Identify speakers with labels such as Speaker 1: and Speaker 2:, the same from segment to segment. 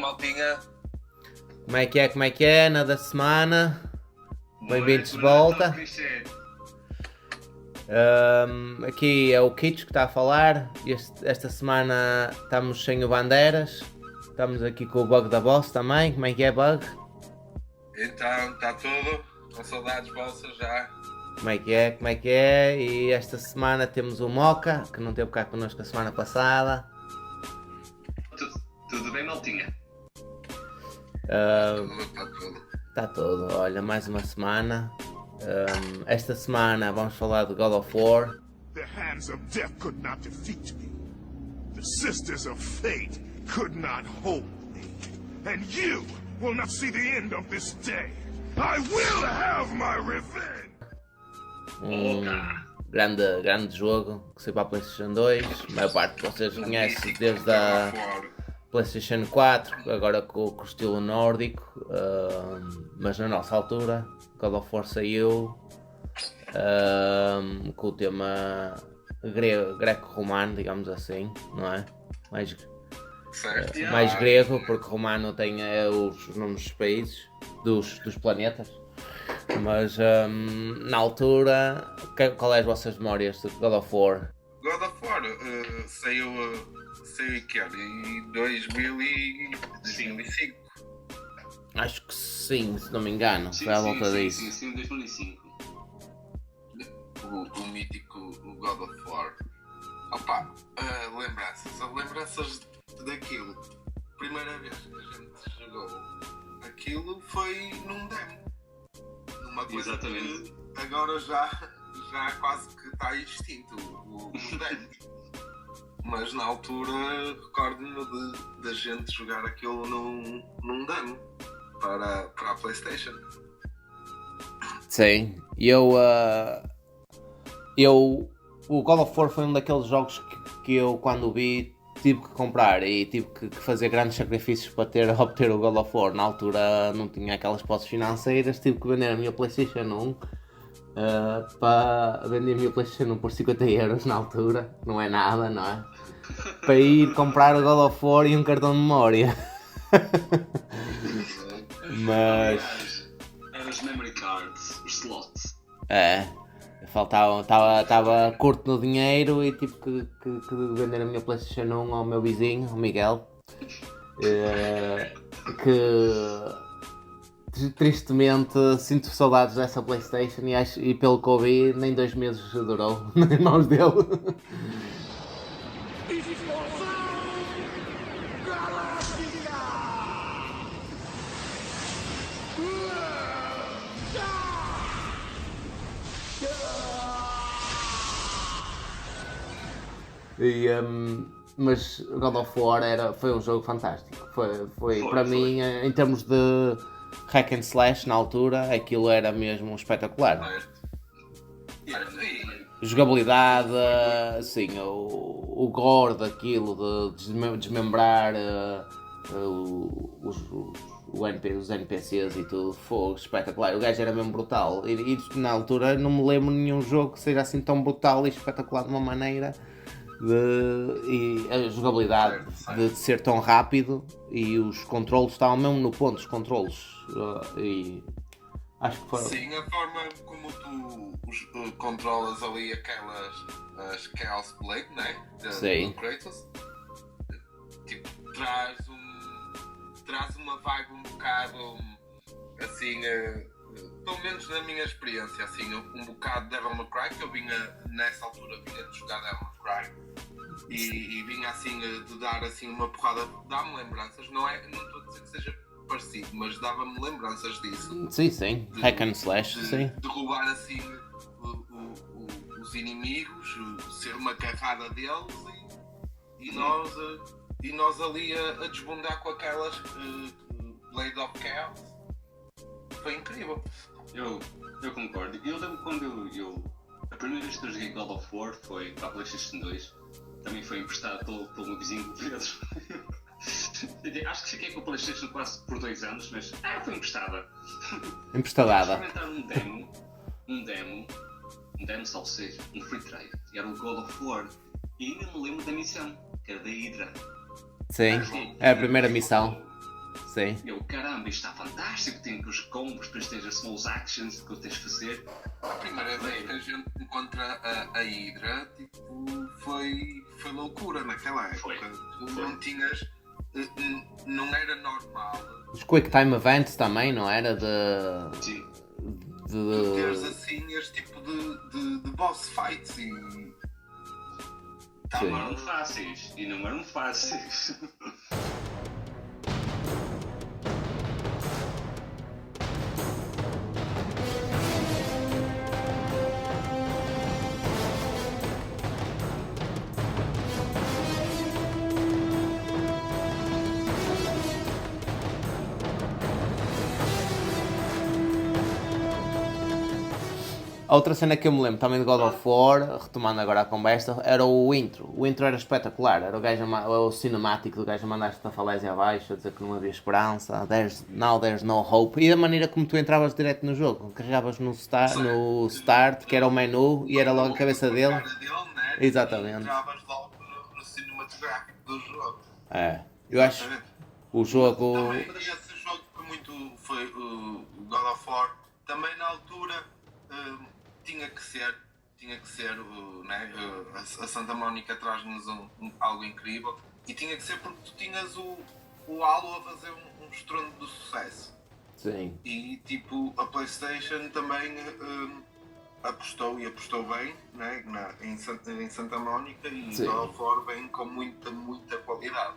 Speaker 1: maltinha?
Speaker 2: Como é que é? Nada semana. Bem-vindos de volta. Aqui é o Kitsch que está a falar. Esta semana estamos sem o Bandeiras. Estamos aqui com o Bug da Boss também. Como é que é, Bug?
Speaker 1: Então, está tudo? Com saudades vossas já?
Speaker 2: Como é que é? E esta semana temos o Moca, que não teve cá connosco a semana passada.
Speaker 3: Tudo bem, maltinha?
Speaker 1: Está tudo.
Speaker 2: Está tudo. Olha, mais uma semana. Esta semana vamos falar de God of War.
Speaker 4: The hands of death could not defeat me. The sisters of fate could not hold me. And you will not see the end of this day. I will have my revenge!
Speaker 2: Grande jogo que saiu para a PlayStation 2. A maior parte de vocês conhece desde a PlayStation 4, agora com o estilo nórdico, mas na nossa altura God of War saiu com o tema greco-romano, digamos assim, não é? Mais grego, porque romano tem os nomes dos países, dos planetas. Mas na altura, qual é as vossas memórias de God of War?
Speaker 1: God of War saiu em 2005.
Speaker 2: Acho que sim, se não me engano, foi à volta disso.
Speaker 3: Sim, 2005.
Speaker 1: O mítico God of War. Opa, lembranças daquilo. Primeira vez que a gente jogou aquilo foi num demo. Numa coisa que agora já quase que está extinto o demo. Mas na altura recordo-me da gente jogar aquilo num demo para a PlayStation.
Speaker 2: Sim, o God of War foi um daqueles jogos que eu, quando vi, tive que comprar e tive que fazer grandes sacrifícios para obter o God of War. Na altura não tinha aquelas posses financeiras, tive que vender a minha PlayStation 1 para vender a minha PlayStation 1 por 50€ na altura, não é nada, não é? Para ir comprar o God of War e um cartão de memória. Mas
Speaker 3: Eram os memory cards, os slots.
Speaker 2: Estava curto no dinheiro e tive que vender a minha PlayStation 1 ao meu vizinho, o Miguel, que tristemente sinto saudades dessa PlayStation e pelo que ouvi nem 2 meses durou nas mãos dele. Mas God of War foi um jogo fantástico. Foi para mim, em termos de hack and slash na altura, aquilo era mesmo espetacular. Jogabilidade, assim, o gore daquilo, de desmembrar os NPCs e tudo, foi espetacular. O gajo era mesmo brutal. E na altura não me lembro de nenhum jogo que seja assim tão brutal e espetacular de uma maneira. E a jogabilidade de ser tão rápido e os controlos estavam mesmo no ponto dos controlos e acho que foi.
Speaker 1: Sim, a forma como tu controlas ali as Chaos Blade, né? Do Kratos, tipo, traz uma vibe um bocado assim, pelo menos na minha experiência, assim, um bocado de Devil May Cry, que eu nessa altura vinha de jogar Devil May Cry e vinha assim de dar assim uma porrada, dá-me lembranças, não estou a dizer que seja parecido, mas dava-me lembranças disso.
Speaker 2: Sim, hack and slash, sim.
Speaker 1: Derrubar assim os inimigos, ser uma carrada deles e nós ali a desbundar com aquelas Blade of Chaos. Foi incrível.
Speaker 3: Eu concordo. Eu lembro quando a primeira vez que eu joguei God of War foi para a PlayStation 2. Também foi emprestado pelo meu vizinho Pedro. Acho que fiquei com a PlayStation quase por 2 anos, mas foi emprestada.
Speaker 2: Emprestadada.
Speaker 3: Experimentar um demo, salvo seja, um free trade. E era o God of War. E ainda me lembro da missão, que era da Hydra.
Speaker 2: Sim, é a primeira missão. Sim.
Speaker 3: E eu, caramba, isto está fantástico, tem os combos, depois tens as small actions que tens de fazer.
Speaker 1: A primeira vez que a gente encontra a Hydra, tipo, foi loucura naquela época.
Speaker 3: Foi.
Speaker 1: Tu não tinhas. Não era normal.
Speaker 2: Os Quick Time Events também, não era?
Speaker 3: Sim.
Speaker 1: Tu teres assim este tipo de boss fights e.
Speaker 3: Não eram fáceis. E não eram fáceis.
Speaker 2: Outra cena que eu me lembro também de God of War, retomando agora a conversa, era o intro. O intro era espetacular, era o cinemático do gajo a mandar-te a falésia abaixo, a dizer que não havia esperança, now there's no hope. E a maneira como tu entravas direto no jogo, carregavas no start, que era o menu, e era logo a cabeça dele.
Speaker 1: Né?
Speaker 2: Exatamente.
Speaker 1: E entravas logo no cinematográfico do jogo.
Speaker 2: É, eu acho o jogo...
Speaker 1: Também esse jogo foi o God of War, também na altura... tinha que ser né? A Santa Mónica traz-nos algo incrível e tinha que ser porque tu tinhas o Halo a fazer um estrondo de sucesso.
Speaker 2: Sim.
Speaker 1: E tipo a PlayStation também apostou bem, né? em Santa Mónica, e
Speaker 2: Sim.
Speaker 1: God of War vem com muita qualidade.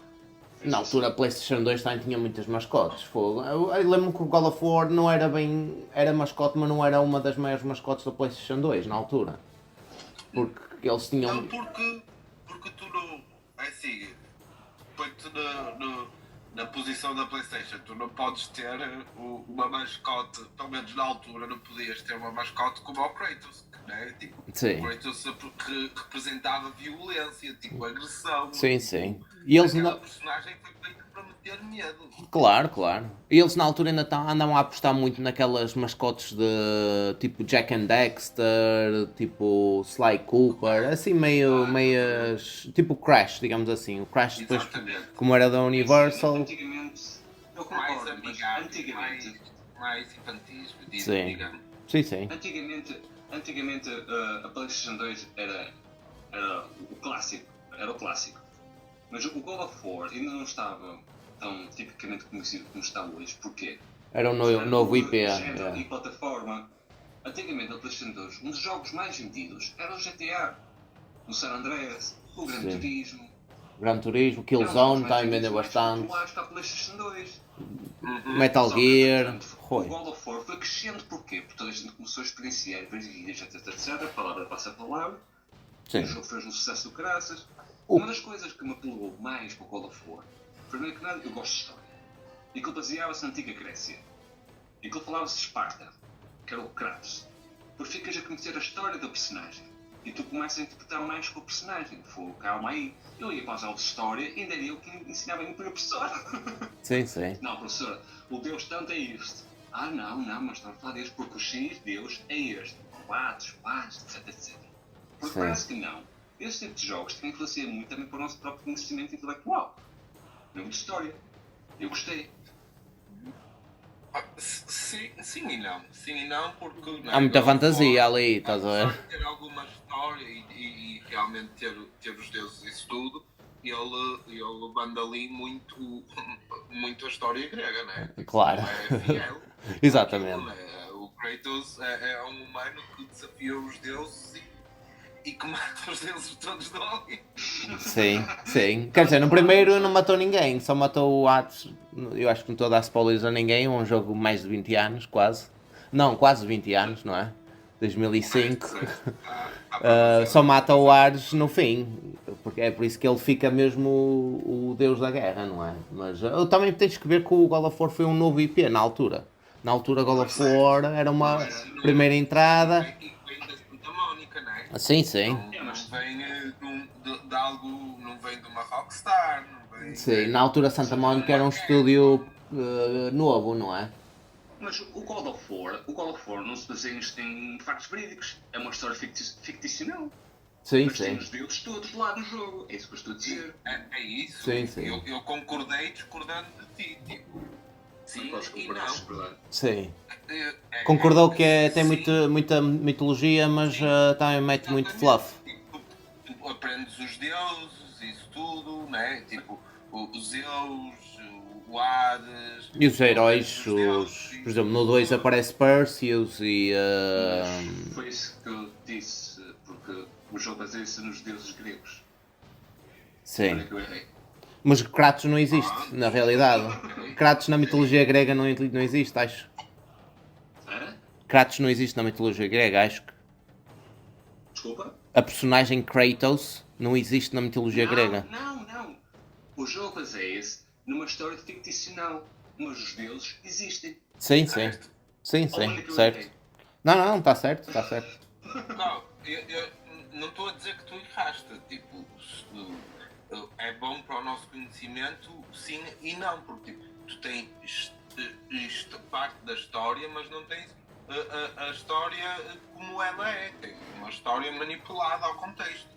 Speaker 2: Na altura a PlayStation 2 também tinha muitas mascotes. Eu lembro-me que o God of War não era bem. Era mascote, mas não era uma das maiores mascotes da PlayStation 2 na altura. Porque eles tinham.
Speaker 1: Não, porque tu não. É assim, põe-te na posição da PlayStation. Tu não podes ter uma mascote, pelo menos na altura, não podias ter uma mascote como o Kratos. Né? Tipo,
Speaker 2: Sim.
Speaker 1: o Kratos representava violência, tipo agressão.
Speaker 2: Sim, sim. E eles
Speaker 1: Aquela personagem foi feita para meter medo.
Speaker 2: Claro. E eles na altura ainda andam a apostar muito naquelas mascotes de tipo Jack and Dexter, tipo Sly Cooper, assim meias. Tipo Crash, digamos assim. O Crash depois,
Speaker 1: Exatamente.
Speaker 2: como era da Universal.
Speaker 3: Antigamente, eu
Speaker 1: Mais
Speaker 3: concordo, mas
Speaker 1: amigável,
Speaker 3: antigamente.
Speaker 1: mais infantis,
Speaker 2: Sim.
Speaker 1: digamos.
Speaker 2: Sim.
Speaker 3: Antigamente a PlayStation 2 era o clássico. Mas o God of War ainda não estava tão tipicamente conhecido como está hoje. Porquê?
Speaker 2: Era um novo IP.
Speaker 3: Género e plataforma. Antigamente a PlayStation 2, um dos jogos mais vendidos era o GTA, o San Andreas, o Gran Turismo.
Speaker 2: Gran Turismo, Killzone também vendeu bastante.
Speaker 3: Para a PlayStation 2.
Speaker 2: Metal Gear.
Speaker 3: O God of War foi crescendo porquê? Porque toda a gente começou a experienciar vários vídeos, etc. A palavra passa a palavra.
Speaker 2: Sim.
Speaker 3: O jogo fez um sucesso do caraças. Uma das coisas que me apelou mais para o God of War, primeiro que nada, eu gosto de história. E que ele baseava-se na antiga Grécia. E que ele falava-se de Esparta, que era o Kratos. Depois ficas a conhecer a história do personagem. E tu começas a interpretar mais com o personagem. Calma aí. Eu ia para as aulas de história e ainda era eu que ensinava em professor.
Speaker 2: Sim.
Speaker 3: Não, professora, o Deus tanto é este. Não, mas estamos a falar deste porque o X Deus é este. Quatro, espadas, etc. Porque parece que não. Esse tipo de jogos tem influenciado muito também para o nosso próprio conhecimento intelectual. Não de história. Eu gostei.
Speaker 1: Sim e não. Sim e não, porque...
Speaker 2: Há muita fantasia ali, estás a ver?
Speaker 1: Ter alguma história e realmente ter os deuses e isso tudo, ele banda ali muito a história grega, né?
Speaker 2: Claro.
Speaker 1: É fiel.
Speaker 2: Exatamente.
Speaker 1: O Kratos é um humano que desafia os deuses e que mata os deuses todos de alguém.
Speaker 2: Sim. Quer dizer, no primeiro não matou ninguém, só matou o Atos. Eu acho que não estou a dar spoilers a ninguém, é um jogo mais de 20 anos, quase. Não, quase 20 anos, não é? 2005. Só mata o Ares no fim, porque é por isso que ele fica mesmo o deus da guerra, não é? Mas também tens que ver que o God of War foi um novo IP na altura. Na altura God of War era uma primeira entrada. Sim.
Speaker 1: Não vem de algo, não vem de uma Rockstar, não vem...
Speaker 2: Sim, na altura Santa Mónica era um estúdio novo, não é?
Speaker 3: Mas o God of War não se baseia em factos verídicos. É uma história ficticional.
Speaker 2: Sim.
Speaker 3: Tem os deuses todos lá no jogo. É isso que eu estou a dizer.
Speaker 1: É isso.
Speaker 2: Sim.
Speaker 1: Eu concordei discordando de ti. Tipo, sim
Speaker 3: podes
Speaker 1: e
Speaker 3: concordar,
Speaker 1: não.
Speaker 3: discordar.
Speaker 2: Sim. Concordou que tem
Speaker 1: sim.
Speaker 2: muita mitologia, mas também mete muito
Speaker 1: Exatamente.
Speaker 2: fluff.
Speaker 1: Tipo, tu aprendes os deuses, isso tudo, né? Tipo, os Zeus, o Hades.
Speaker 2: E os heróis,
Speaker 1: Aprendes os deuses,
Speaker 2: por
Speaker 1: isso
Speaker 2: exemplo, no 2
Speaker 1: tudo.
Speaker 2: aparece Perseus e.
Speaker 3: Mas foi isso que eu disse, porque o jogo baseia-se nos deuses gregos. Olha
Speaker 2: Sim.
Speaker 3: que eu errei.
Speaker 2: Mas Kratos não existe, na realidade. Kratos na mitologia grega não existe, acho.
Speaker 3: Hã?
Speaker 2: Kratos não existe na mitologia grega, acho que.
Speaker 3: Desculpa?
Speaker 2: A personagem Kratos não existe na mitologia grega.
Speaker 3: Não. O jogo baseia-se numa história ficcional, mas os deuses existem.
Speaker 2: Sim.
Speaker 1: Certo.
Speaker 2: Sim,
Speaker 3: Onde que eu
Speaker 2: certo.
Speaker 3: errei?
Speaker 2: Não, está certo, está certo.
Speaker 1: Não, eu não estou a dizer que tu erraste. Tipo, é bom para o nosso conhecimento, sim e não, porque tipo, tu tens isto parte da história, mas não tens a história como ela é. Tem uma história manipulada ao contexto.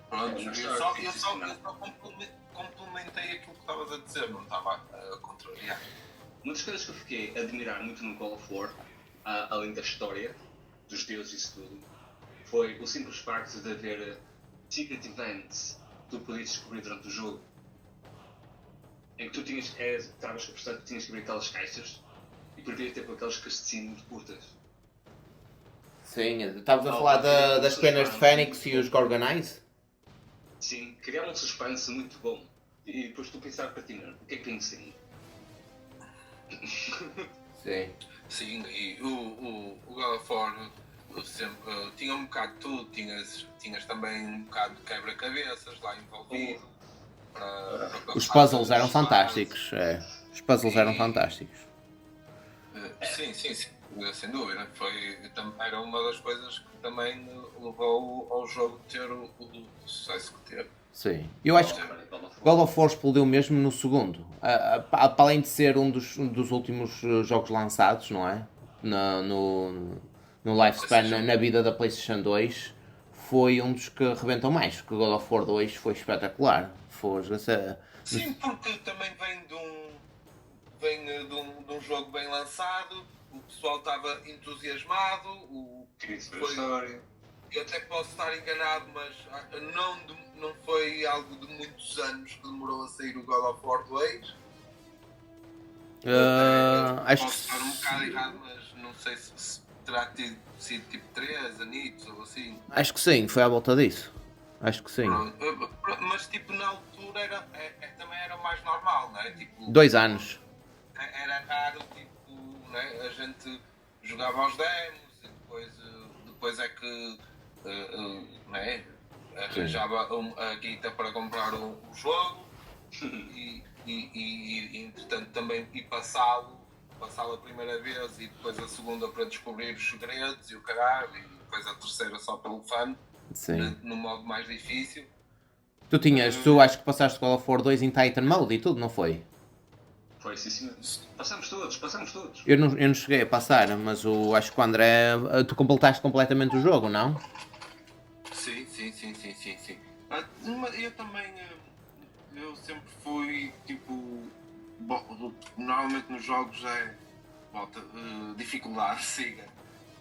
Speaker 1: Pronto, eu só complementei aquilo que estavas a dizer, não estava a contrariar.
Speaker 3: Uma das coisas que eu fiquei a admirar muito no God of War, além da história, dos deuses e isso tudo, foi o simples facto de haver secret events que tu podias descobrir durante o jogo. Em que tu estavas a prestar que tinhas que abrir aquelas caixas e podias ter com aquelas cutscenes muito curtas.
Speaker 2: Sim, estavas a falar das penas de Fênix e os Gorgonais?
Speaker 3: Sim, criaram um suspense muito bom. E depois tu pensar para ti, o que é que tem de sair?
Speaker 2: Sim.
Speaker 1: Sim, e o God of War sempre, tinha um bocado de tudo, tinhas também um bocado de quebra-cabeças lá envolvido. Para
Speaker 2: Os
Speaker 1: passar
Speaker 2: puzzles eram
Speaker 1: as
Speaker 2: fantásticos. Os puzzles eram fantásticos.
Speaker 1: Sim, sem dúvida. Era uma das coisas que também levou ao jogo ter o sucesso que teve.
Speaker 2: Sim. Eu acho que God of War explodiu mesmo no segundo. Para além de ser um dos últimos jogos lançados, não é? No lifespan, na vida da PlayStation 2, foi um dos que arrebentam mais. Porque o God of War 2 foi espetacular.
Speaker 1: Sim, porque também vem de um jogo bem lançado, o pessoal estava entusiasmado, eu até posso estar enganado, mas não foi algo de muitos anos que demorou a sair o God of War 2.
Speaker 2: Acho
Speaker 1: Posso estar um bocado
Speaker 2: que
Speaker 1: errado, mas não sei se terá sido tipo 3 anitos ou assim.
Speaker 2: acho que sim, foi à volta disso. Acho que sim.
Speaker 1: Mas tipo na altura também era mais normal, não é? Tipo,
Speaker 2: 2 anos.
Speaker 1: Era raro, tipo, né? A gente jogava aos demos e depois é que né? Arranjava a guita para comprar o jogo e entretanto também passá-lo a primeira vez e depois a segunda para descobrir os segredos e o caralho e depois a terceira só pelo fã, no modo mais difícil.
Speaker 2: Tu acho que passaste God of War 2 em Titan Mode e tudo, não foi?
Speaker 3: Foi, sim, senhor. Passamos todos.
Speaker 2: Eu não cheguei a passar, mas acho que o André. Tu completaste completamente o jogo, não?
Speaker 1: Sim. Mas eu também. Eu sempre fui tipo. Normalmente nos jogos dificuldade, siga.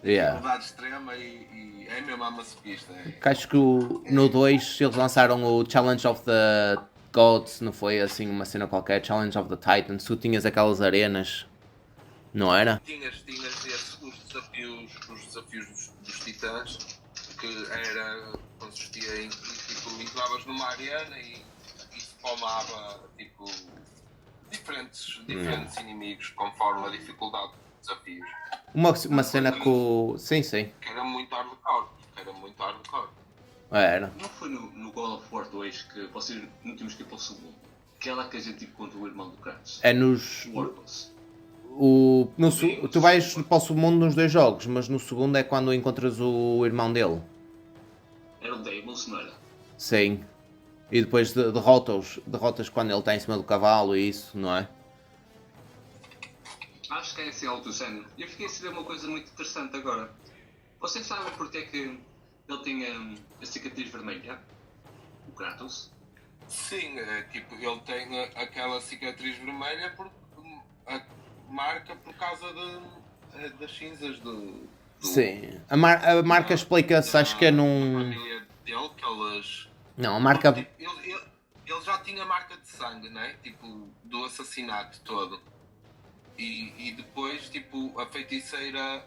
Speaker 1: Dificuldade extrema e é mesmo a masoquista.
Speaker 2: Acho que no 2 eles lançaram o Challenge of the Gods, não foi assim uma cena qualquer? Challenge of the Titans, tu tinhas aquelas arenas, não era?
Speaker 1: Tinhas os desafios dos titãs, que consistia em tipo, entravas numa arena e spamava tipo, diferentes inimigos conforme a dificuldade dos desafios.
Speaker 2: Uma cena que o. Sim.
Speaker 1: Que era muito hardcore.
Speaker 2: Era.
Speaker 3: Não foi no God of War 2 que vocês não tínhamos que ir para o segundo? Aquela que a gente contra o irmão do Kratos.
Speaker 2: É nos.
Speaker 3: O Orcus.
Speaker 2: Tu vais para o submundo nos 2 jogos, mas no segundo é quando encontras o irmão dele.
Speaker 3: Era o Deimos, não era?
Speaker 2: Sim. E depois derrotas quando ele está em cima do cavalo e isso, não é?
Speaker 3: Acho que é esse algo do género. E eu fiquei a saber uma coisa muito interessante agora. Vocês sabem porque é que ele tinha a cicatriz vermelha? O Kratos?
Speaker 1: Sim, tipo, ele tem aquela cicatriz vermelha porque a marca por causa das cinzas
Speaker 2: Sim. A marca explica-se, acho que é num.
Speaker 1: Da família dele, que eles.
Speaker 2: Não, a marca.
Speaker 1: Tipo, ele já tinha marca de sangue, né? Tipo, do assassinato todo. E depois, tipo, a feiticeira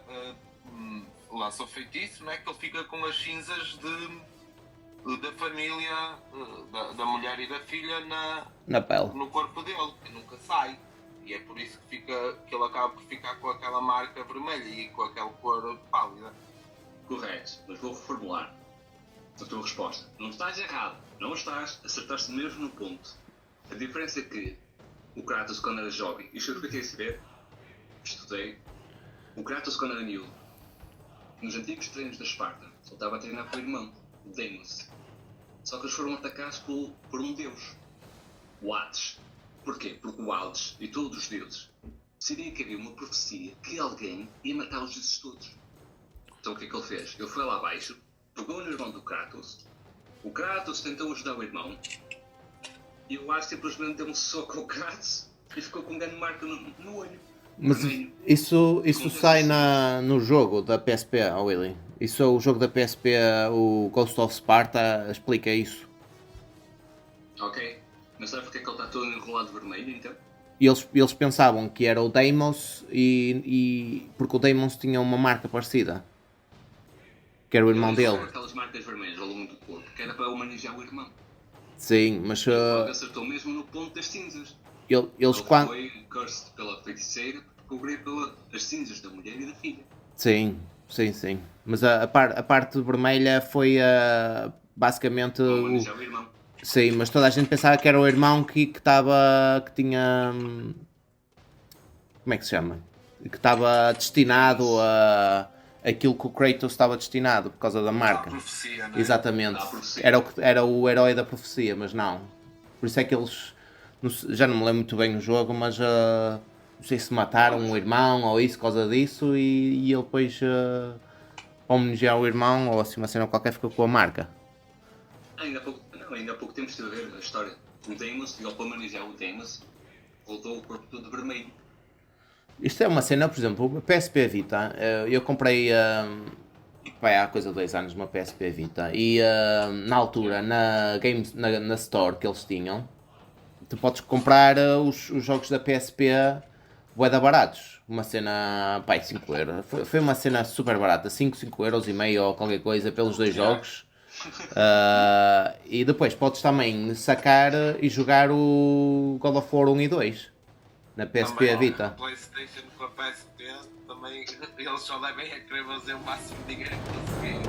Speaker 1: lança o feitiço, né? Que ele fica com as cinzas da família, da mulher e da filha
Speaker 2: Na pele.
Speaker 1: no corpo dele, que nunca sai. E é por isso que ele acaba por ficar com aquela marca vermelha e com aquela cor pálida.
Speaker 3: Correto, mas vou reformular a tua resposta. Não estás errado, não estás, acertaste mesmo no ponto. A diferença é que o Kratos, quando era jovem, isto eu fiquei a saber, estudei, o Kratos, quando era miúdo, nos antigos treinos da Esparta, só estava a treinar com o irmão, o Deimos. Só que eles foram atacados por um deus, o Hades. Porquê? Porque o Hades e todos os deuses sabia que havia uma profecia que alguém ia matar os deuses todos. Então o que é que ele fez? Ele foi lá abaixo, pegou no irmão do Kratos, o Kratos tentou ajudar o irmão e o Hades simplesmente deu um soco ao Kratos e ficou com um grande marca no olho.
Speaker 2: Mas isso sai no jogo da PSP, Willy. Isso é o jogo da PSP, o Ghost of Sparta, explica isso.
Speaker 3: Ok, mas sabe porque é que ele está todo enrolado vermelho então?
Speaker 2: E eles pensavam que era o Deimos e porque o Deimos tinha uma marca parecida. Que era o irmão dele.
Speaker 3: Aquelas marcas vermelhas ao longo do corpo, que era para homenagear o irmão.
Speaker 2: Sim, mas
Speaker 3: Ele acertou mesmo no ponto das cinzas.
Speaker 2: eles
Speaker 3: Ele
Speaker 2: quando.
Speaker 3: foi cursed pela feiticeira por cobrir pelas cinzas da mulher e da filha.
Speaker 2: Sim. Mas a parte vermelha foi basicamente.
Speaker 3: Para homenagear o irmão.
Speaker 2: Sim, mas toda a gente pensava que era o irmão que estava. Que tinha. Como é que se chama? Que estava destinado a. Aquilo que o Kratos estava destinado por causa da marca.
Speaker 1: A profecia, né?
Speaker 2: Exatamente.
Speaker 3: A profecia.
Speaker 2: Era o herói da profecia, mas não. Por isso é que eles. Já não me lembro muito bem o jogo, mas não sei se mataram o irmão ou isso, por causa disso, e ele depois, para homenagear o irmão ou assim uma cena qualquer, ficou com a marca.
Speaker 3: Ainda há pouco tempo estive a ver a história do Deimos e ele para homenagear o Deimos voltou o corpo todo vermelho.
Speaker 2: Isto é uma cena, por exemplo, a PSP Vita, eu comprei há coisa de 2 anos uma PSP Vita e na altura na Store que eles tinham, tu podes comprar os jogos da PSP bué da baratos, uma cena, 5 euros, foi uma cena super barata, 5 euros e meio ou qualquer coisa pelos 2 jogos. E depois podes também sacar e jogar o God of War 1 e 2 na PSP
Speaker 1: Também,
Speaker 2: Vita.
Speaker 1: A PlayStation com a PSP também eles só devem querer fazer o máximo de dinheiro que conseguirem.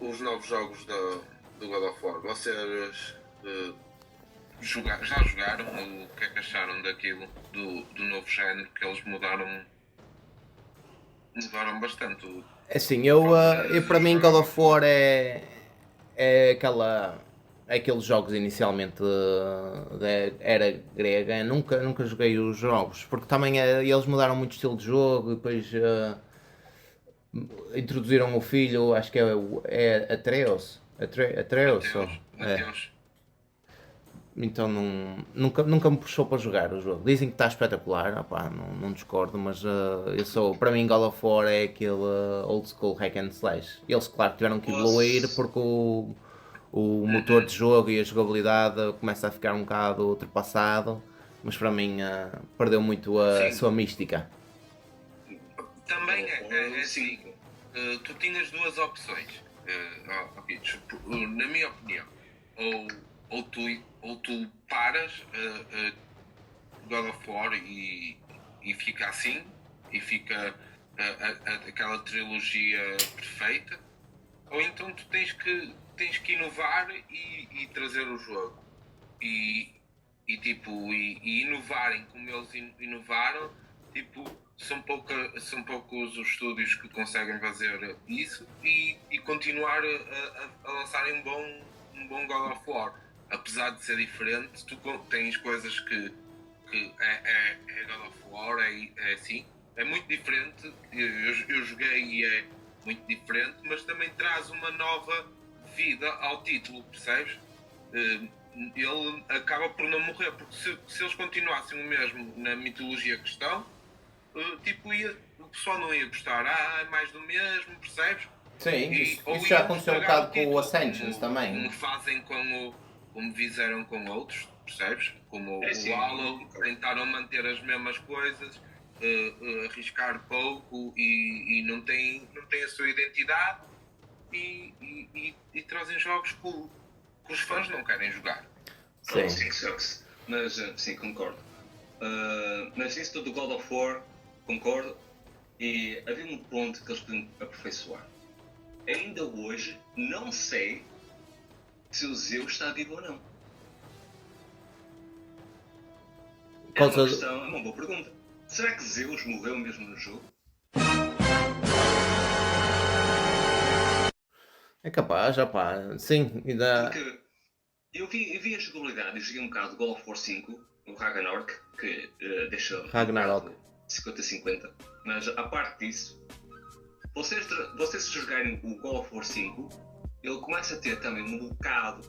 Speaker 1: Os novos jogos do God of War, vocês já jogaram? O que é que acharam daquilo, do novo género, que eles mudaram bastante?
Speaker 2: Assim, eu para mim God of War é aqueles jogos inicialmente da era grega. Nunca joguei os jogos, porque também eles mudaram muito o estilo de jogo e depois introduziram o filho, acho que é Atreus.
Speaker 1: Mateus.
Speaker 2: Então nunca me puxou para jogar o jogo. Dizem que está espetacular, não discordo, mas para mim God of War é aquele old school hack and slash. Eles claro tiveram que evoluir porque o motor de jogo e a jogabilidade começa a ficar um bocado ultrapassado, mas para mim perdeu muito a sua mística.
Speaker 1: Também é assim, tu tinhas duas opções, na minha opinião, ou tu paras God of War e fica assim, e fica aquela trilogia perfeita, ou então tu tens que inovar e trazer o jogo e inovarem como eles inovaram. Tipo, são poucos os estúdios que conseguem fazer isso e continuar a lançarem um bom God of War. Apesar de ser diferente, tu tens coisas que é God of War, é assim, é muito diferente. Eu joguei e é muito diferente, mas também traz uma nova vida ao título, percebes? ele acaba por não morrer, porque se eles continuassem o mesmo na mitologia que estão, tipo, o pessoal não ia gostar, é mais do mesmo, percebes?
Speaker 2: Sim, isso já aconteceu um bocado com o Ascensions também.
Speaker 1: Como fazem como fizeram com outros, percebes? Como
Speaker 3: sim,
Speaker 1: o Halo, tentaram manter as mesmas coisas, arriscar pouco e não tem a sua identidade e trazem jogos que os fãs não querem jogar.
Speaker 2: Sim.
Speaker 3: Mas sim, concordo. Mas isso do God of War, concordo. E havia um ponto que eles podiam aperfeiçoar. Ainda hoje não sei se o Zeus está vivo ou não. É uma boa pergunta. Será que Zeus morreu mesmo no jogo?
Speaker 2: É capaz, sim, ainda...
Speaker 3: Porque eu vi a jogabilidade e joguei um bocado God of War 5, o Ragnarok, que deixa
Speaker 2: Ragnarok
Speaker 3: 50-50, mas a parte disso, vocês se jogarem o God of War 5, ele começa a ter também um bocado,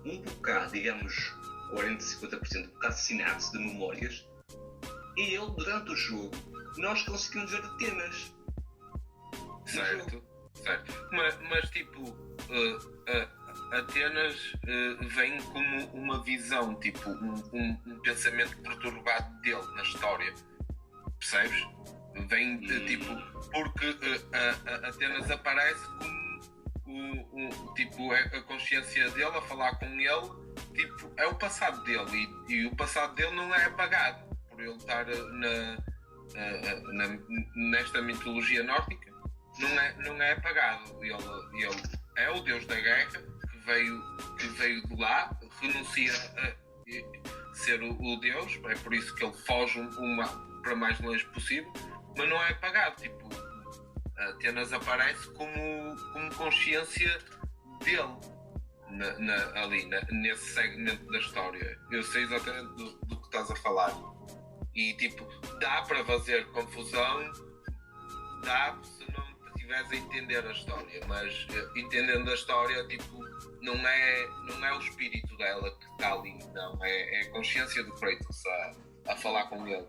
Speaker 3: digamos, 40-50%, um bocado de sinapse de memórias, e ele, durante o jogo, nós conseguimos ver Atenas.
Speaker 1: Certo. Mas tipo, Atenas vem como uma visão, tipo, um pensamento perturbado dele na história, percebes? Vem de, tipo, porque Atenas aparece como tipo, a consciência dele a falar com ele, tipo, é o passado dele e o passado dele não é apagado por ele estar nesta mitologia nórdica. Não é apagado. Ele é o deus da guerra que veio de lá, renuncia a ser o deus, é por isso que ele foge para mais longe possível, mas não é apagado. Tipo, Atenas aparece como consciência dele ali nesse segmento da história. Eu sei exatamente do que estás a falar. E tipo, dá para fazer confusão, dá se não estiveres a entender a história, mas entendendo a história, tipo, não é o espírito dela que está ali, não, é a consciência do Kratos a falar com ele.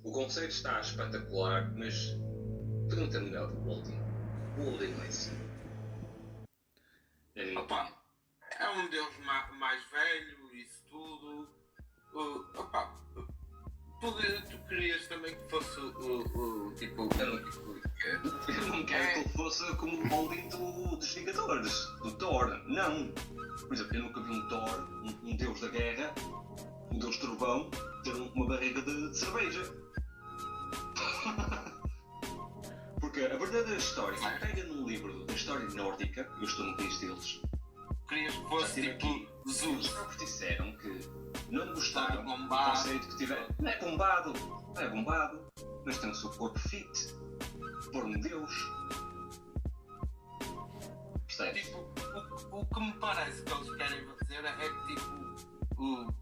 Speaker 3: O conceito está espetacular, mas pergunta-me melhor do Odin. O Odin é assim.
Speaker 1: Opa, é um deus mais velho, isso tudo. Tu querias também que fosse tipo.
Speaker 3: Eu não quero que ele fosse como o Odin dos Vingadores, do Thor. Não. Por exemplo, eu nunca vi um Thor, um deus da guerra, um deus trovão, ter uma barriga de cerveja. Porque a verdadeira história, quem pega no livro da história nórdica, eu estou no país deles,
Speaker 1: querias que fosse tipo
Speaker 3: aqui,
Speaker 1: Zeus.
Speaker 3: Os próprios disseram que não gostaram do conceito que tiveram. Não é bombado, mas tem o seu corpo fit, por um deus. Percebes?
Speaker 1: Tipo, o que me parece que eles querem fazer é que tipo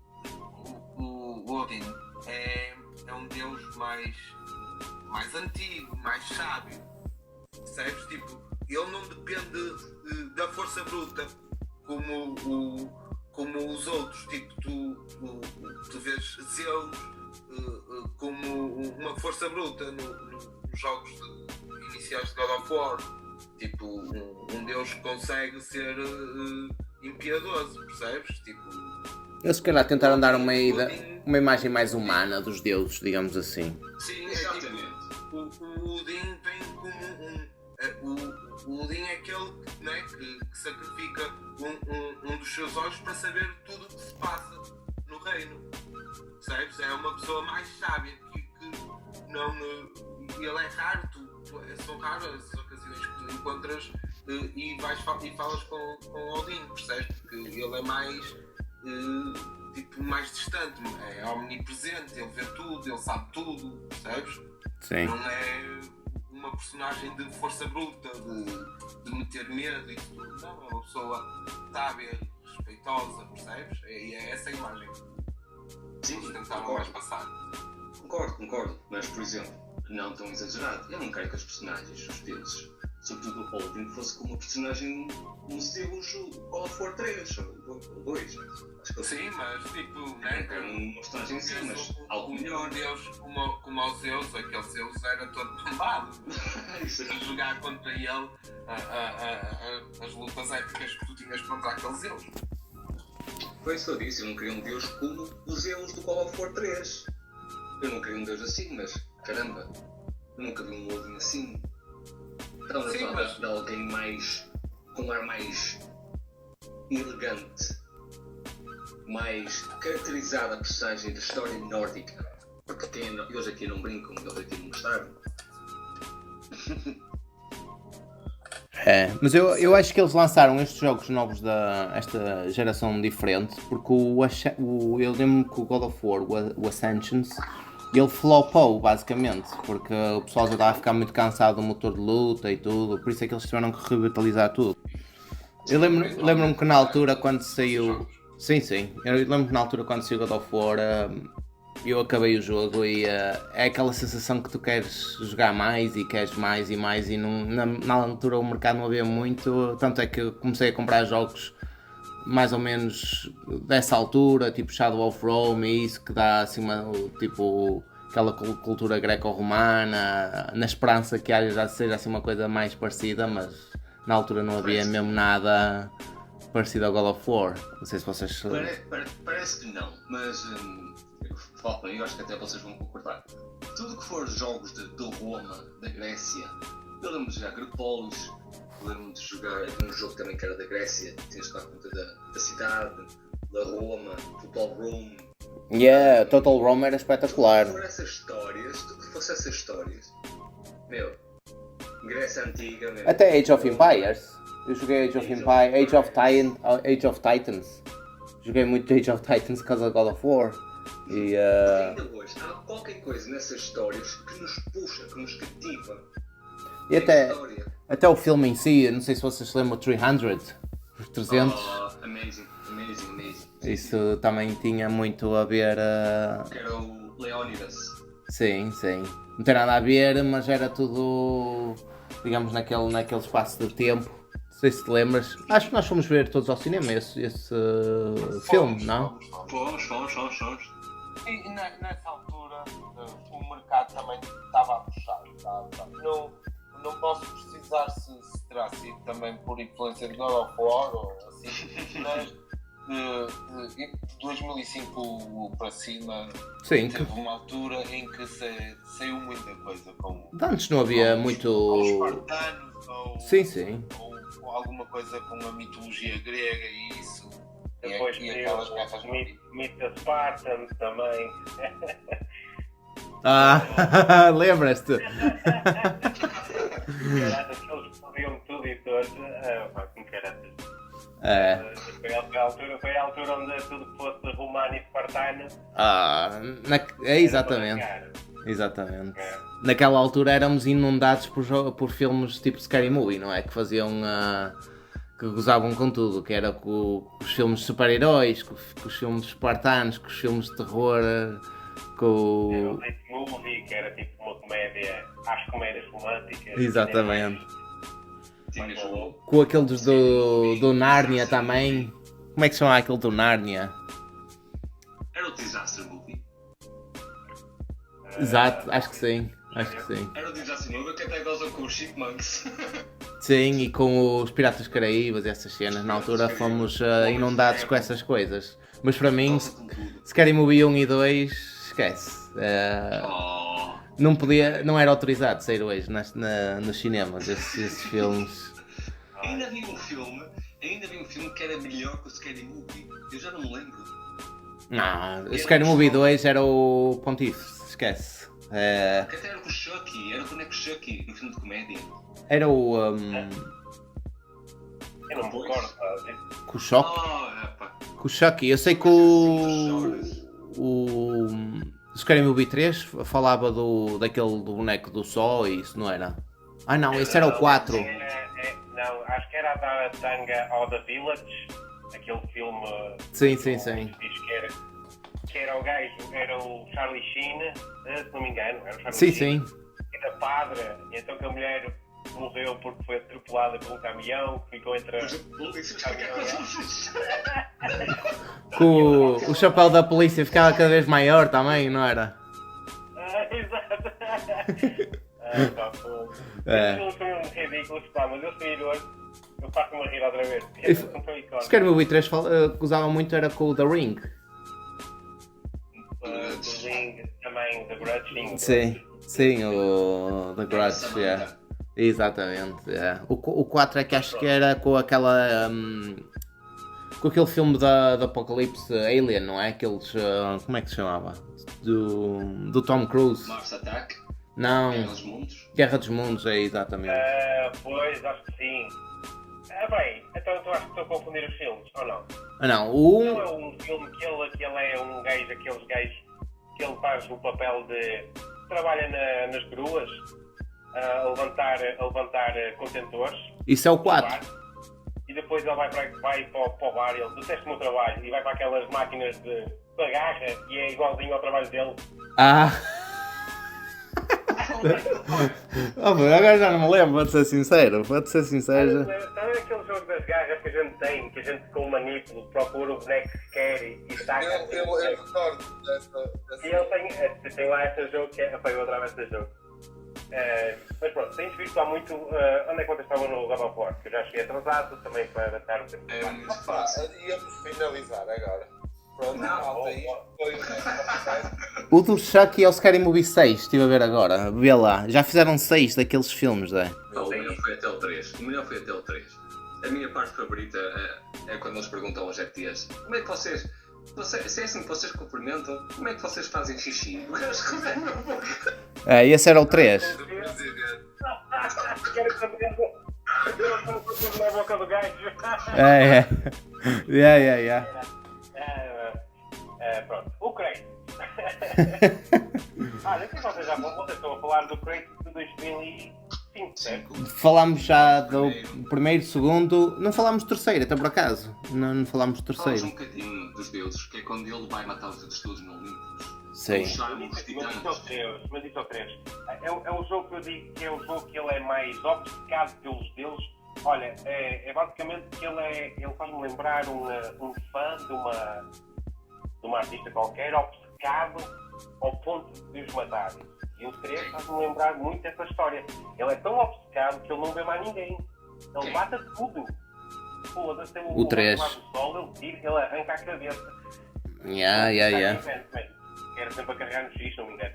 Speaker 1: o Odin é um deus mais antigo, mais sábio, percebes? Tipo, ele não depende da força bruta como os outros, tipo, tu vês Zeus como uma força bruta nos jogos iniciais de God of War, tipo, um deus que consegue ser impiedoso, percebes? Tipo,
Speaker 2: eles se calhar tentaram dar uma imagem mais humana dos deuses, digamos assim.
Speaker 1: Sim, exatamente. O Odin vem como o Odin é aquele, né, que sacrifica um dos seus olhos para saber tudo o que se passa no reino. Percebes? É uma pessoa mais sábia que não. Ele é raro, são raras as ocasiões que tu encontras e falas com Odin, percebes? Porque ele é mais. Tipo, mais distante, é omnipresente, ele vê tudo, ele sabe tudo, percebes?
Speaker 2: Sim.
Speaker 1: Não é uma personagem de força bruta, de meter medo e tudo, não, é uma pessoa sábia, respeitosa, percebes? E é essa a imagem que eles tentaram mais passar.
Speaker 3: concordo. Mas, por exemplo, não tão exagerado. Eu não quero que os personagens, os deuses, sobretudo o Odin, fosse como uma personagem nos seus Call of War 3 ou 2. Acho que
Speaker 1: Sim, mas tipo, né?
Speaker 3: não quero uma personagem assim, mas algo melhor.
Speaker 1: Deus como ao Zeus, aquele Zeus era todo bombado.
Speaker 3: Isso é-
Speaker 1: Jogar contra ele as lutas épicas que tu tinhas contra aquele Zeus.
Speaker 3: Foi isso que eu disse, eu não queria um deus como os Zeus do Call of War 3. Eu não queria um deus assim, mas caramba, eu nunca vi um Odin assim. Estava a
Speaker 1: Sim,
Speaker 3: falar
Speaker 1: mas-
Speaker 3: de alguém mais. com um ar mais. elegante, mais caracterizado a personagem da história nórdica. Porque eles aqui não brincam, eles aqui não gostaram.
Speaker 2: Mas eu acho que eles lançaram estes jogos novos esta geração diferente, porque eu lembro que o God of War, o Ascensions, ele flopou basicamente, porque o pessoal já estava a ficar muito cansado do motor de luta e tudo, por isso é que eles tiveram que revitalizar tudo. Eu lembro-me que na altura quando saiu. Sim, eu lembro que na altura quando saiu God of War eu acabei o jogo e é aquela sensação que tu queres jogar mais e queres mais e mais e na altura o mercado não havia muito, tanto é que eu comecei a comprar jogos mais ou menos dessa altura, tipo Shadow of Rome e isso que dá assim tipo aquela cultura greco-romana, na esperança que já seja assim uma coisa mais parecida, mas na altura não havia mesmo nada parecido ao God of War. Não sei se vocês...
Speaker 3: Parece que não, mas falta, eu acho que até vocês vão concordar. Tudo que for jogos de Roma, da Grécia, eu lembro de jogar Grecopolis, lembro-me de jogar um jogo também que era da Grécia, tinhas que dar conta da cidade, da Roma, Total Rome.
Speaker 2: Yeah, Total Rome era espetacular.
Speaker 3: Tudo que fosse essas histórias, meu, Grécia Antiga, meu.
Speaker 2: Até Age of Empires. Eu joguei Age of Empires, Age of Titans. Joguei muito Age of Titans por causa do God of War. E,
Speaker 3: Ainda hoje há qualquer coisa nessas histórias que nos puxa, que nos cativa.
Speaker 2: e até o filme em si, não sei se vocês se lembram, 300, os 300.
Speaker 3: Amazing.
Speaker 2: Isso também tinha muito a ver.
Speaker 3: Que era o Leónidas.
Speaker 2: Sim. Não tem nada a ver, mas era tudo, digamos, naquele espaço de tempo. Não sei se te lembras. Acho que nós fomos ver todos ao cinema esse filme, não?
Speaker 3: Fomos.
Speaker 1: E nessa altura o mercado também estava a puxar. Não posso precisar se terá sido também por influência de God of War ou assim, mas de 2005 para cima
Speaker 2: Sim.
Speaker 1: teve uma altura em que saiu muita coisa com
Speaker 2: Antes não havia muito.
Speaker 1: os espartanos ou,
Speaker 2: Sim.
Speaker 1: ou alguma coisa com a mitologia grega e isso.
Speaker 5: Depois
Speaker 1: e aquelas guerras
Speaker 5: Meet the Spartans também.
Speaker 2: Lembras-te?
Speaker 5: Caraca, que eles podiam tudo e todos. Como caraca. Foi a altura onde tudo que fosse romano e espartano.
Speaker 2: Exatamente. Naquela altura éramos inundados por filmes tipo Scary Movie, não é? Que faziam. Que gozavam com tudo, que era com os filmes de super-heróis, com os filmes espartanos, com os filmes de terror, com...
Speaker 5: Era o Date Movie, que era tipo uma comédia, às comédias românticas.
Speaker 2: Exatamente.
Speaker 3: Tinhas o
Speaker 2: Com aqueles do Nárnia também. Como é que se chama aquele do Nárnia?
Speaker 3: Era o Disaster Movie.
Speaker 2: Exato, acho que sim.
Speaker 3: Era o Disaster Movie que até gozam com os Chipmunks.
Speaker 2: Sim, e com os Piratas Caraíbas e essas cenas, na altura fomos inundados com essas coisas. Mas para mim, Scary Movie 1 e 2, esquece. Não era autorizado sair hoje nos cinemas, esses filmes.
Speaker 3: Ainda vi um filme que era melhor que o Scary Movie. Eu já não me lembro.
Speaker 2: Não, o Scary Movie 2 era o Pontífice, esquece.
Speaker 3: Que até era com o Chucky, era o boneco Chucky no filme de comédia.
Speaker 2: Era o.
Speaker 5: Eu não me recordo, sabe?
Speaker 2: Com o Chucky. Com o Chucky. Eu sei que o Scary Movie 3 falava daquele do boneco do Sol e isso não era? Não, esse era o 4.
Speaker 5: Não, acho que era a da Tanga ou da Village, aquele filme.
Speaker 2: Sim.
Speaker 5: Diz que que era o gajo, era o Charlie Sheen, se não me engano, era o Charlie
Speaker 2: Sim,
Speaker 5: Sheen.
Speaker 2: sim.
Speaker 5: Era padre, e então que a mulher morreu porque foi atropelada por um caminhão, que ficou entre
Speaker 2: Que o chapéu da polícia ficava cada vez maior também, não era?
Speaker 5: Exato. Pá, pô.
Speaker 2: É.
Speaker 5: Eles são ridículos, pá, mas eu saí hoje, eu faço-me a rir outra vez.
Speaker 2: Se quer ver o I3 que usava muito era com o The Ring.
Speaker 5: Do Ring, também, The Grudge.
Speaker 2: Sim, o The Grudge, yeah. Exatamente, yeah. O 4 é que acho que era com aquela... com aquele filme da Apocalipse Alien, não é? Aqueles... como é que se chamava? Do Tom Cruise.
Speaker 3: Mars Attack.
Speaker 2: Não.
Speaker 3: Guerra dos Mundos.
Speaker 2: Guerra dos Mundos, é exatamente.
Speaker 5: Pois, acho que sim. Bem, então tu achas que estou a confundir os filmes, ou não?
Speaker 2: Ah não,
Speaker 5: Não é um filme que ele é um gajo, aqueles gajos que ele faz o papel de... trabalha nas gruas, a levantar contentores.
Speaker 2: Isso é o 4.
Speaker 5: E depois ele vai para o bar, ele detesta o meu trabalho e vai para aquelas máquinas de garra e é igualzinho ao trabalho dele.
Speaker 2: Agora já não me lembro, pode ser sincero.
Speaker 5: Sabe aquele jogo das garras que a gente tem, que a gente com o manípulo procura o boneco que quer e saca?
Speaker 1: Eu recordo dessa.
Speaker 5: E ele tem lá esse jogo que é. Eu adorava esse jogo. Mas pronto, tens visto há muito. Onde é que vocês estavam no God of War? Que eu já cheguei atrasado também para dar um tempo.
Speaker 3: Muito fácil.
Speaker 1: Íamos finalizar agora. Pronto,
Speaker 3: Não,
Speaker 1: malta aí. Foi
Speaker 2: O do Chucky é o Scary Movie 6, estive a ver agora. Vê lá, já fizeram 6 daqueles filmes, é?
Speaker 3: Não, o melhor foi até o 3. O melhor foi até o 3. A minha parte favorita é quando eles perguntam aos GTS: como é que vocês. Se é assim que vocês cumprimentam, como é que vocês fazem xixi? O gajo escorreu na boca.
Speaker 2: Esse era o 3.
Speaker 5: Quero saber. Eu estou com na boca do gajo. Pronto, o Kratos. Não sei se vocês estão a falar do Kratos de 2005, certo?
Speaker 2: Falámos já do primeiro, segundo. Não falámos do terceiro, até por acaso. Não falámos do
Speaker 3: Falamos
Speaker 2: terceiro.
Speaker 3: um bocadinho dos deuses, que é quando ele vai matar os outros todos no Olympus.
Speaker 2: Sim.
Speaker 5: Mas isso é o 3. É o jogo que eu digo que é o jogo que ele é mais obcecado pelos deuses. Olha, é basicamente que ele faz-me lembrar um fã de uma artista qualquer, obcecado ao ponto de os matar. E o 3 faz-me lembrar muito dessa história. Ele é tão obcecado que ele não vê mais ninguém. Ele mata tudo. Foda-se,
Speaker 2: O 3.
Speaker 5: Ele tira, ele arranca a cabeça.
Speaker 2: Yeah.
Speaker 5: Era sempre a carregar no X, não me engano.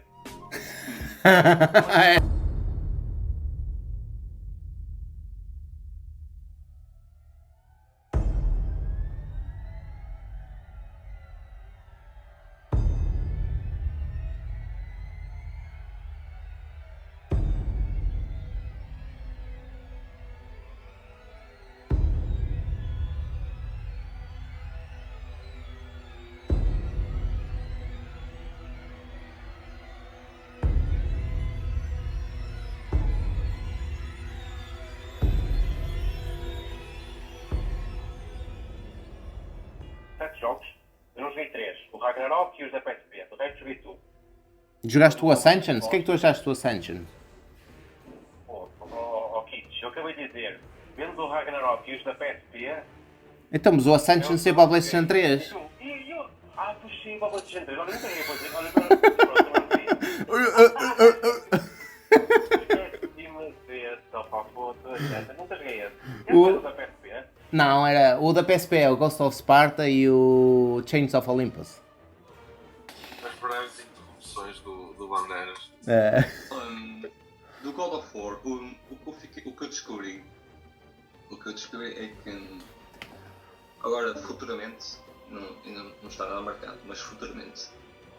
Speaker 5: Jogos, eu não joguei 3, o Ragnarok e os da PSP, o resto joguei tudo.
Speaker 2: Jogaste o Ascension? O que é que tu achaste do Ascension?
Speaker 5: Kids, eu acabei de dizer, vendo o Ragnarok e os da PSP...
Speaker 2: Então, mas o Ascension saiu para a PlayStation 3.
Speaker 5: Puxei para a PlayStation 3, olha, não tenho a dizer, olha, nunca joguei esse. O da PSP?
Speaker 2: Não, era o da PSP, é o Ghost of Sparta e o Chains of Olympus.
Speaker 1: As breves interrupções do Bandeiras.
Speaker 3: Do God of War, o que eu descobri é que agora futuramente, ainda não está nada marcado, mas futuramente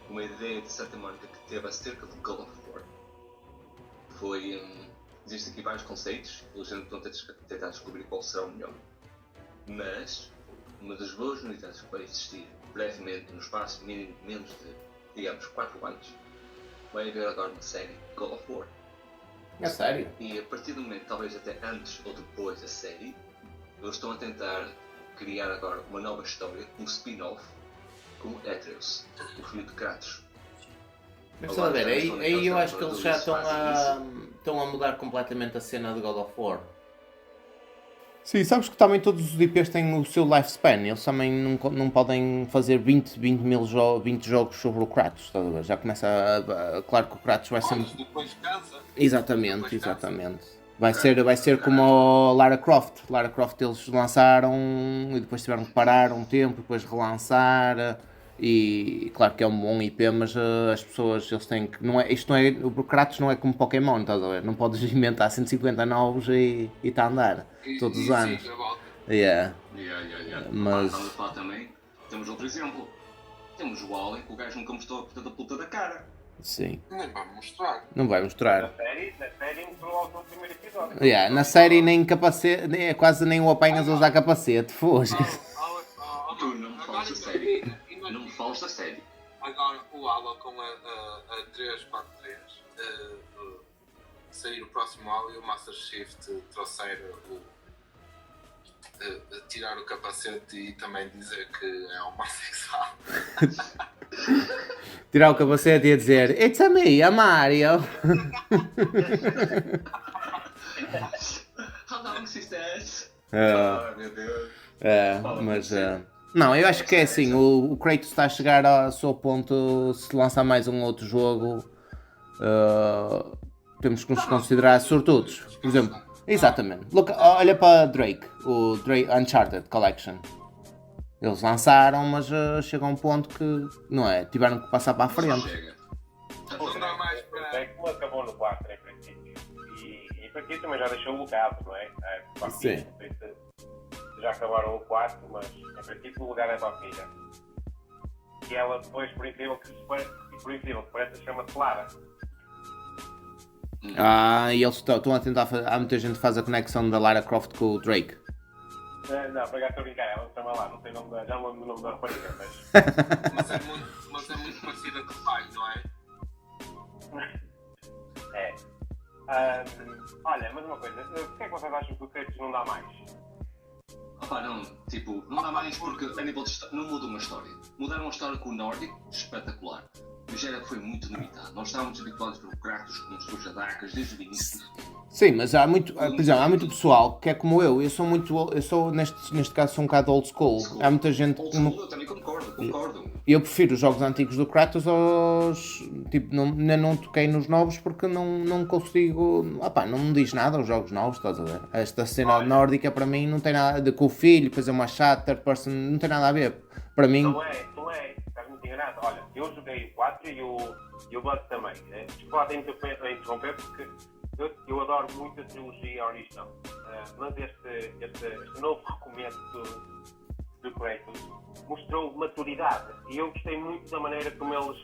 Speaker 3: uma ideia de Santa Mónica que teve acerca do God of War foi existem aqui vários conceitos, eles estão a tentar descobrir qual será o melhor. Mas uma das boas novidades que vai existir brevemente, no espaço mínimo menos de, digamos, 4 anos, vai haver agora uma série God of War.
Speaker 2: É sério?
Speaker 3: E a partir do momento, talvez até antes ou depois da série, eles estão a tentar criar agora uma nova história, um spin-off, como Atreus, o filho de Kratos.
Speaker 2: Mas estão a ver, aí eu acho que eles já estão a mudar completamente a cena de God of War. Sim, sabes que também todos os IPs têm o seu lifespan, eles também não podem fazer 20 jogos sobre o Kratos, estás a ver? Já começa claro que o Kratos vai ser...
Speaker 1: Depois cansa.
Speaker 2: Exatamente. Vai ser como o Lara Croft. Lara Croft eles lançaram e depois tiveram que parar um tempo, depois relançar. E claro que é um bom IP, mas as pessoas eles têm que. O Kratos não é como Pokémon, estás a ver? Não podes inventar 150 novos e está a andar todos os anos.
Speaker 3: Yeah.
Speaker 2: Mas.
Speaker 3: Estamos a falar também, temos outro exemplo. Temos o Wally, que o gajo nunca mostrou a puta da cara.
Speaker 2: Sim.
Speaker 1: Nem vai mostrar.
Speaker 2: Não vai mostrar.
Speaker 5: Na série mostrou logo no primeiro episódio.
Speaker 2: Na série nem capacete, quase nem o apanhas a usar capacete, fosga.
Speaker 3: Tu não me falas da série. Não me falas da série.
Speaker 1: Agora o Halo com a 343 sair o próximo Halo e o Master Chief trouxer tirar o capacete e também dizer que é homossexual.
Speaker 2: Tirar o capacete e dizer It's a me, a Mario.
Speaker 3: How long sisters?
Speaker 2: Meu
Speaker 3: Deus.
Speaker 2: Mas não, eu acho que é assim, o Kratos está a chegar ao seu ponto, se lançar mais um outro jogo, temos que nos considerar sortudos. Por exemplo, exatamente, olha para Drake, o Drake Uncharted Collection. Eles lançaram, mas chega a um ponto que, não é, tiveram que passar para a frente.
Speaker 1: Não dá mais para...
Speaker 5: Como acabou no 4 em princípio. E em princípio também já deixou o legado, não é?
Speaker 2: Sim.
Speaker 5: Não sei se já acabaram o 4, mas em princípio o lugar é para a filha. E ela depois, por incrível que pareça, chama-se Clara.
Speaker 2: E eles estão a tentar fazer, há muita gente que faz a conexão da Lara Croft com o Drake.
Speaker 5: Não, para cá estou a brincar, ela chama lá, não sei o nome já não lembro do nome da rapariga, mas...
Speaker 1: mas é muito parecida com o pai, não é?
Speaker 5: É. Olha, mas uma coisa, porquê é que vocês acham que o Kratos não dá mais?
Speaker 3: Não dá mais porque a nível de não muda uma história. Mudaram uma história com o nórdico, espetacular. Mas foi muito limitado. Nós estávamos habituados por Kratos com as suas adacas desde o início.
Speaker 2: Sim, mas há muito, por exemplo, há muito pessoal que é como eu sou neste caso sou um bocado old school. Há muita gente
Speaker 3: que eu também concordo.
Speaker 2: Eu prefiro os jogos antigos do Kratos aos, tipo, ainda não toquei nos novos porque não consigo, não me diz nada os jogos novos, estás a ver? Esta cena nórdica para mim não tem nada de com o filho, fazer uma chat, third person, não tem nada a ver. Para mim...
Speaker 5: Não é, estás muito enganado. Olha, eu joguei o 4 e o Blood também. Desculpa, tenho que interromper porque eu adoro muito a trilogia original. Mas este novo recomeço do Kratos mostrou maturidade e eu gostei muito da maneira como eles...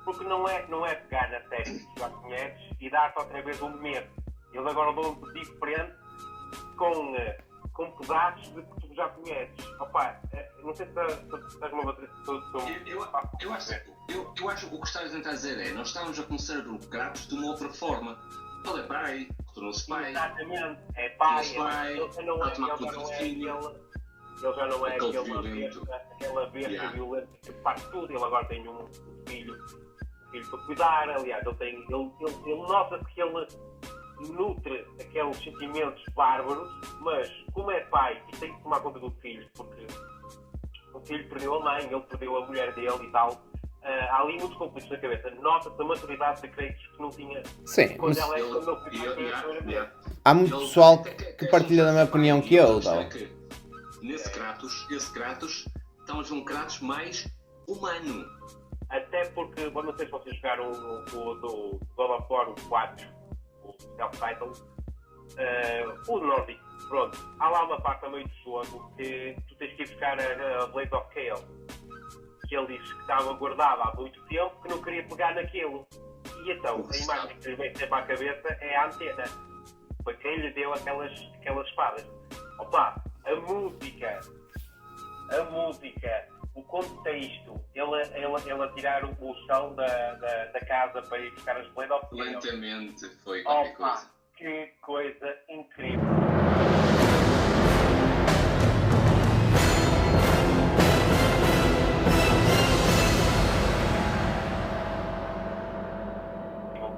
Speaker 5: Porque não é pegar na série que já conheces e dar-te outra vez um medo. Eles agora dão-te diferente com pedaços de que tu já conheces. Opa, não sei se estás uma bateria
Speaker 3: eu acho que o que estás a tentar dizer é nós estávamos a começar o Kratos de uma outra forma. Ele é pai, tornou-se pai.
Speaker 5: Exatamente, é pai.
Speaker 3: Ele
Speaker 5: já não é aquela besta violenta que faz tudo. Ele agora tem um filho para cuidar. Aliás, ele nota-se que ele nutre aqueles sentimentos bárbaros, mas como é pai e tem que tomar conta do filho, porque o filho perdeu a mãe, ele perdeu a mulher dele e tal. Há ali muitos conflitos na cabeça. Nota-se a maturidade de Kratos que não tinha.
Speaker 2: Sim,
Speaker 5: quando ela quando eu fui
Speaker 2: há muito pessoal que partilha da minha opinião que eu,
Speaker 3: Nesse Kratos, esse Kratos, estamos a um Kratos mais humano.
Speaker 5: Até porque, bom, não sei se vocês jogaram o do God of War 4, o self-title, o nórdico, pronto. Há lá uma parte a meio do jogo que tu tens que ir buscar a Blade of Chaos, que ele disse que estava guardada há muito tempo, que não queria pegar naquilo. E então, a imagem que lhe vem sempre à cabeça é a antena. Foi quem lhe deu aquelas espadas. Opa, a música, o contexto, ele a tirar o chão da casa para ir buscar as Blade of Chaos.
Speaker 3: Lentamente foi qualquer coisa.
Speaker 5: Que coisa incrível.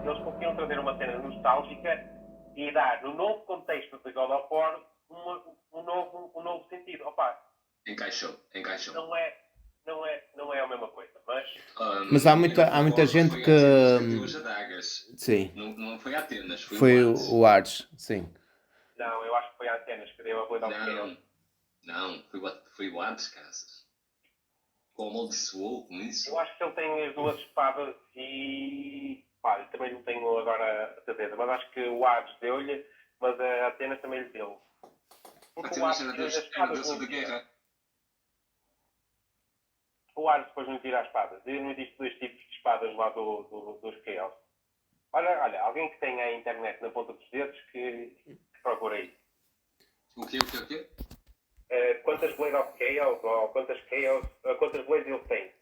Speaker 5: eles conseguiram trazer uma cena nostálgica e dar, no novo contexto de God of War, um novo sentido. Opa,
Speaker 3: Encaixou.
Speaker 5: não é a mesma coisa, mas...
Speaker 2: Mas há muita gente que...
Speaker 3: Deu as adagas.
Speaker 2: Sim.
Speaker 3: Não foi Atenas,
Speaker 2: Foi o Hades, sim.
Speaker 5: Não, eu acho que foi a Atenas que deu a Blade of Chaos.
Speaker 3: Não, foi o Hades, caras. Como amaldiçoou com isso.
Speaker 5: Eu acho que ele tem as duas espadas e... Pá, também não tenho agora a certeza, mas acho que o Hades deu-lhe, mas a Atenas também lhe deu. Porque
Speaker 3: Atenas era deusa da guerra.
Speaker 5: O Hades depois não tira as espadas. E não existe dois tipos de espadas lá dos Chaos. Olha, alguém que tenha a internet na ponta dos dedos que procura aí.
Speaker 3: O quê?
Speaker 5: Quantas Blade of Chaos ou quantas Blades ele tem?